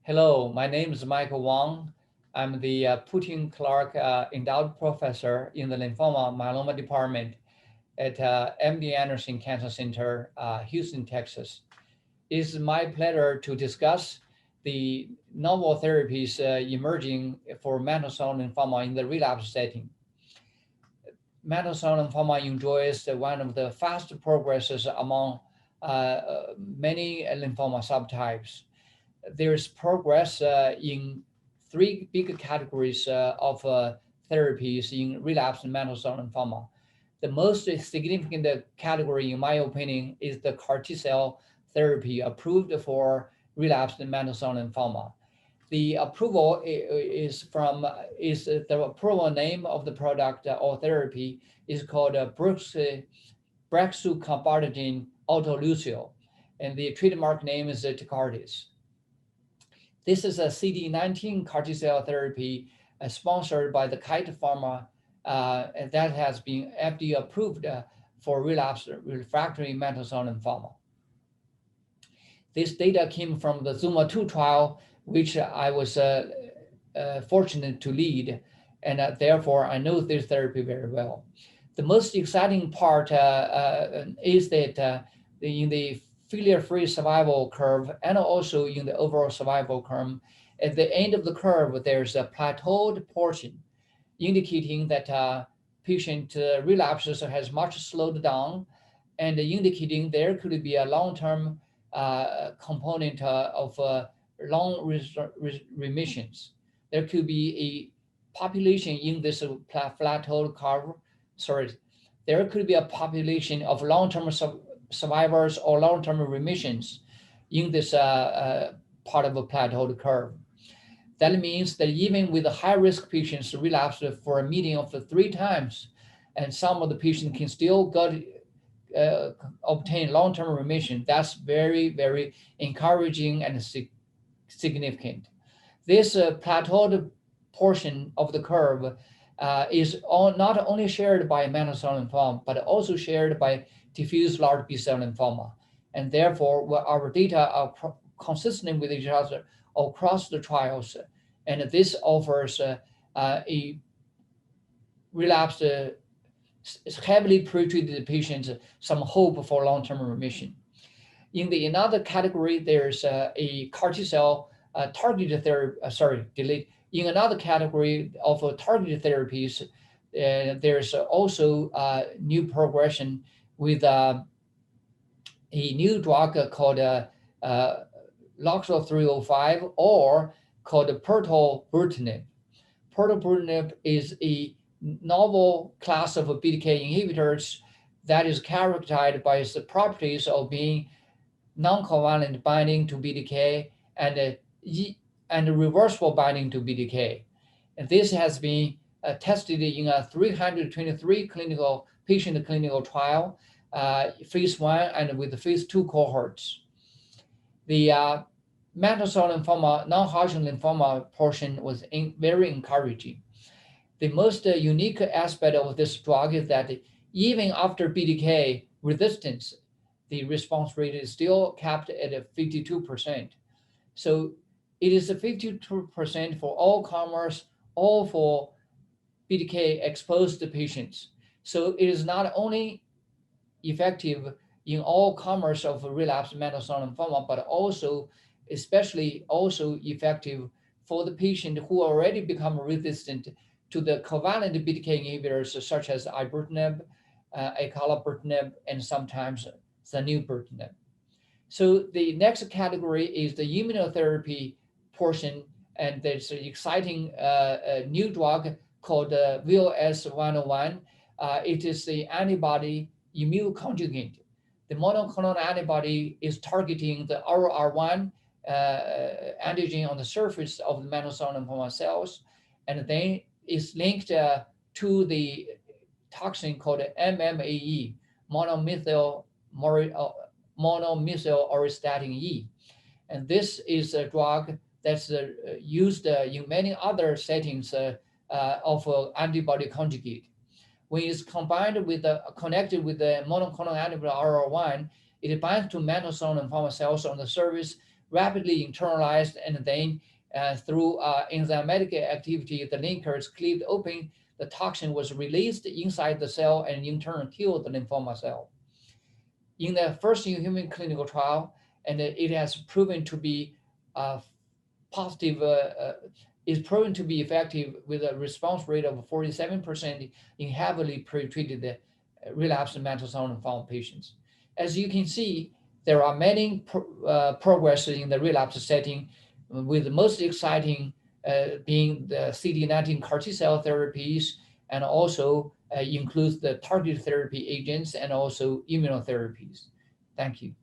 Hello, my name is Michael Wang. I'm the Putin Clark Endowed Professor in the Lymphoma Myeloma Department at MD Anderson Cancer Center, Houston, Texas. It is my pleasure to discuss the novel therapies emerging for mantle cell lymphoma in the relapse setting. Mantle cell lymphoma enjoys one of the fastest progresses among many lymphoma subtypes. There's progress in three big categories of therapies in relapsed mantle cell lymphoma. The most significant category, in my opinion, is the CAR T cell therapy approved for relapsed mantle cell lymphoma. The approval is the approval name of the product or therapy is called brexucabtagene autoleucel, and the trademark name is Tecartus. This is a CD19 CAR T cell therapy sponsored by the Kite Pharma and that has been FDA approved for relapsed refractory mantle cell lymphoma. This data came from the ZUMA-2 trial, which I was fortunate to lead, and therefore I know this therapy very well. The most exciting part is that in the failure-free survival curve and also in the overall survival curve, at the end of the curve, there's a plateaued portion indicating that patient relapses has much slowed down and indicating there could be a long-term component of long remissions. There could be a population in this plateaued curve, there could be a population of long-term survivors or long-term remissions in this part of a plateaued curve. That means that even with the high-risk patients relapsed for a median of 3 times, and some of the patients can still obtain long-term remission. That's very, very encouraging and significant. This plateaued portion of the curve is not only shared by mantle cell lymphoma, but also shared by diffuse large B-cell lymphoma. And therefore, our data are consistent with each other across the trials. And this offers a relapsed, heavily pretreated patients some hope for long-term remission. In another category, there's a CAR T cell targeted therapy, In another category of targeted therapies, there's also new progression with a new drug called Loxo 305 or called Protopronip. Protopronip is a novel class of BTK inhibitors that is characterized by its properties of being non-covalent binding to BTK and reversible binding to BTK. And this has been tested in a 323 patient clinical trial, phase 1 and with the phase 2 cohorts. The mantle cell lymphoma, non-Hodgkin lymphoma portion was very encouraging. The most unique aspect of this drug is that even after BTK resistance, the response rate is still capped at 52%. So it is 52% for all comers, all for BTK exposed patients. So it is not only effective in all comers of relapsed mantle cell lymphoma, but also, especially also effective for the patient who already become resistant to the covalent BTK inhibitors such as ibrutinib, acalabrutinib, and sometimes zanubrutinib. So the next category is the immunotherapy portion, and there's an exciting new drug called VOS-101. It is the antibody immune conjugate. The monoclonal antibody is targeting the ROR1 antigen on the surface of the mantle cell lymphoma cells, and then is linked to the toxin called MMAE, monomethyl auristatin E. And this is a drug that's used in many other settings of antibody conjugate. When it's combined with connected with the monoclonal antibody ROR1, it binds to mantle cell lymphoma cells on the surface rapidly internalized, and then through enzymatic activity, the linker is cleaved open, the toxin was released inside the cell and in turn killed the lymphoma cell. In the first human clinical trial, and it has proven to be positive, is proven to be effective with a response rate of 47% in heavily pretreated relapsed mantle cell lymphoma patients. As you can see, there are many progress in the relapse setting, with the most exciting being the CD19 CAR T cell therapies, and also includes the targeted therapy agents and also immunotherapies. Thank you.